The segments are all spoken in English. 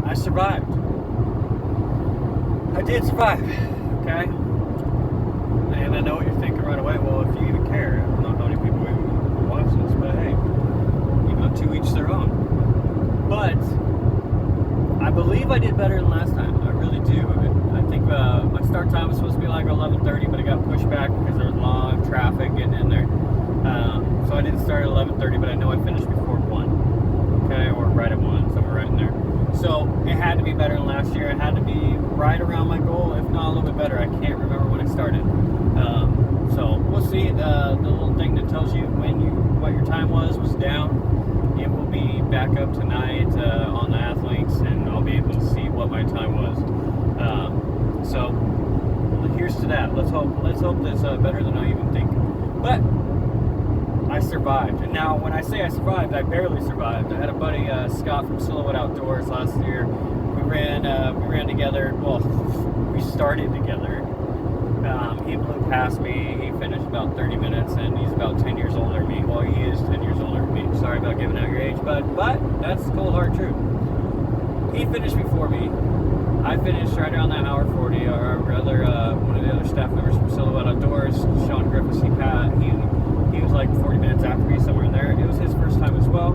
I survived. I did survive, okay? And I know what you're thinking right away. Well, if you even care, I don't know how many people even watch this, but hey, you know, to each their own. But I believe I did better than last time. I really do. I think my start time was supposed to be like 11:30, but it got pushed back because there was a lot of traffic getting in there. So I didn't start at 11:30, but I know I finished before 1. Okay, or right at 1, somewhere right in there. So it had to be better than last year. It had to be right around my goal, if not a little bit better. I can't remember when I started. So we'll see. The little thing that tells you what your time was down. It will be back up tonight on the Athlinks, and I'll be able to see what my time was. So here's to that. Let's hope that's better than I even think. But I survived. And now, when I say I survived, I barely survived. I had a buddy, Scott from Silhouette Outdoors last year. We ran together. Well, we started together. He blew past me. He finished about 30 minutes, and he's about 10 years older than me. Well, he is 10 years older than me. Sorry about giving out your age, but that's the cold hard truth. He finished before me. I finished right around that hour 40. Our other, one of the other staff members from Silhouette Outdoors, Sean Griffiths, he was like 40 minutes after me, somewhere in there. It was his first time as well.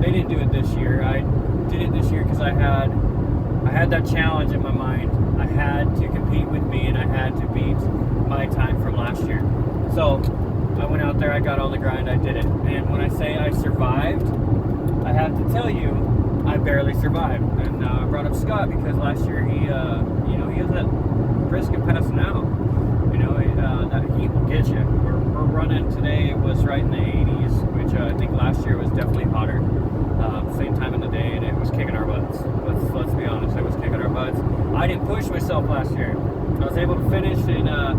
They didn't do it this year. I did it this year because I had that challenge in my mind. I had to compete with me, and I had to beat my time from last year. So I went out there, I got on the grind, I did it. And when I say I survived, I have to tell you, I barely survived. And I brought up Scott because last year he was at risk of passing out. That heat will get you. We're running today. It was right in the 80s, which I think last year was definitely hotter. Same time in the day, and it was kicking our butts. Let's be honest, it was kicking our butts. I didn't push myself last year. I was able to finish in a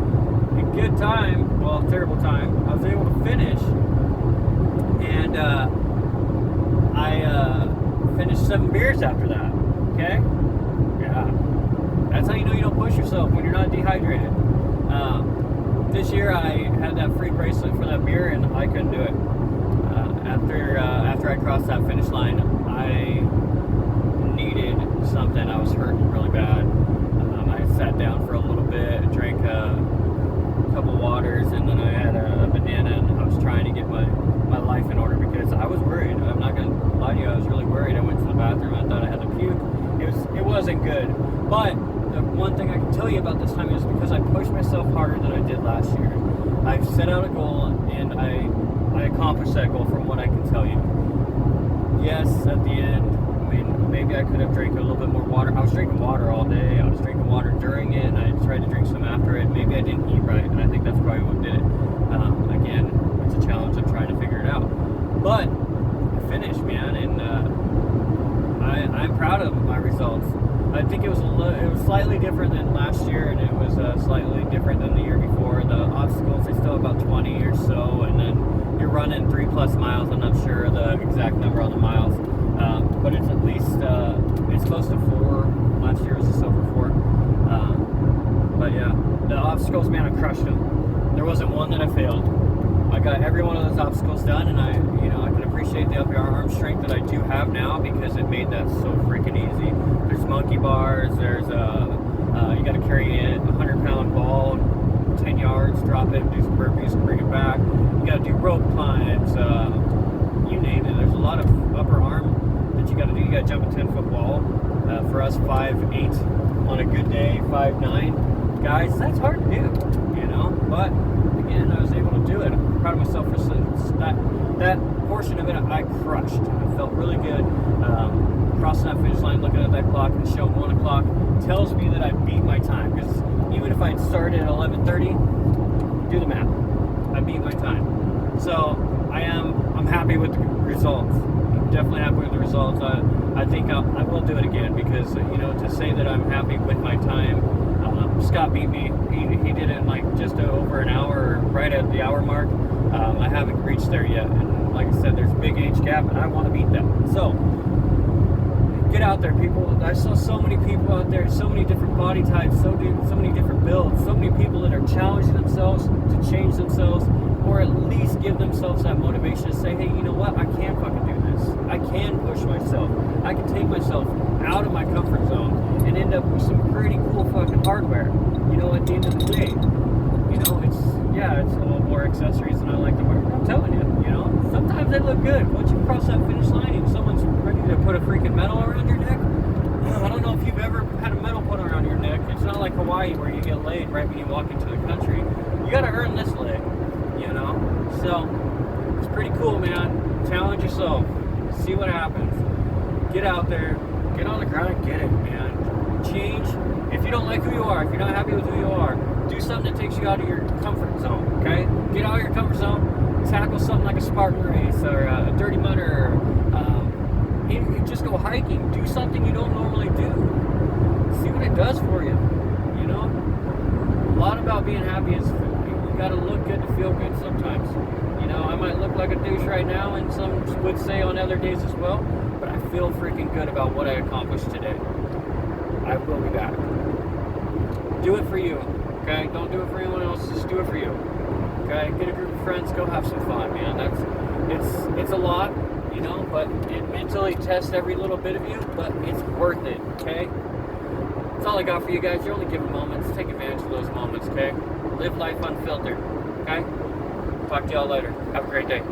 good time. Well, terrible time. I was able to finish, and I finished 7 beers after that. Okay? Yeah. That's how you know you don't push yourself, when you're not dehydrated. This year I had that free bracelet for that beer, and I couldn't do it. After I crossed that finish line, I needed something. I was hurting really bad. I sat down for a little bit, drank a couple waters, and then I had a banana, and I was trying to get my life in order because I was worried. I'm not going to lie to you, I was really worried. I went to the bathroom, I thought I had to puke. It wasn't good. But the one thing I can tell you about this time is because I pushed myself harder than I did last year. I've set out a goal, and I accomplished that goal from what I can tell you. Yes, at the end, I mean, maybe I could have drank a little bit more water. I was drinking water all day. I was drinking water during it, and I tried to drink some after it. Maybe I didn't eat right, and I think that's probably what did it. Again, it's a challenge. I'm trying to figure it out. But I finished, man, and I'm proud of my results. I think it was slightly different than last year, and it was slightly different than the year before. The obstacles, they still about 20 or so, and then you're running 3+ miles. I'm not sure the exact number on the miles, but it's at least it's close to 4. Last year was a silver 4. But yeah, the obstacles, man, I crushed them. There wasn't one that I failed. I got every one of those obstacles done, and I can appreciate the upper arm strength that I do have now because it made that so freaking easy. There's monkey bars. There's you got to carry a 100-pound ball 10 yards, drop it, do some burpees, and bring it back. You got to do rope climbs. You name it. There's a lot of upper arm that you got to do. You got to jump a 10-foot wall. For us, 5'8" on a good day, 5'9". Guys, that's hard to do, But again, I was able to do it. I'm proud of myself for that portion of it. I crushed. I felt really good. Crossing that finish line, looking at that clock, and showing 1 o'clock tells me that I beat my time. Because even if I'd started at 11:30, do the math. I beat my time. So I'm happy with the results. I'm definitely happy with the results. I think I will do it again because to say that I'm happy with my time. Scott beat me. He did it in like just over an hour, right at the hour mark. I haven't reached there yet, and like I said, there's a big age gap, and I want to beat that. So get out there, people. I saw so many people out there, so many different body types, so many different builds, so many people that are challenging themselves to change themselves, or at least give themselves that motivation to say, hey, you know what? I can fucking do this. I can push myself. I can take myself out of my comfort zone and end up with some pretty cool fucking hardware. You know, at the end of the day, you know, it's a little more accessories than I like to wear. I'm telling you, you know, sometimes they look good. Once you cross that finish line and someone's ready to put a freaking medal around your neck, I don't know if you've ever had a medal put around your neck. It's not like Hawaii where you get laid right when you walk into the country. You gotta earn this leg, you know? So, it's pretty cool, man. Challenge yourself. See what happens. Get out there. Get on the grind. Get it, man. Change. If you don't like who you are, if you're not happy with who you are, do something that takes you out of your comfort zone, okay? Get out of your comfort zone. Tackle something like a Spartan race or a dirty mudder. Just go hiking. Do something you don't normally do. See what it does for you. You know? A lot about being happy is you gotta look good to feel good sometimes. You know, I might look like a douche right now, and some would say on other days as well, but I feel freaking good about what I accomplished today. I will be back. Do it for you, okay? Don't do it for anyone else, just do it for you. Okay? Get a group of friends, go have some fun, man. It's a lot, you know, but it mentally tests every little bit of you, but it's worth it, okay? That's all I got for you guys. You're only given moments. Take advantage of those moments, okay? Live life unfiltered, okay? Talk to y'all later. Have a great day.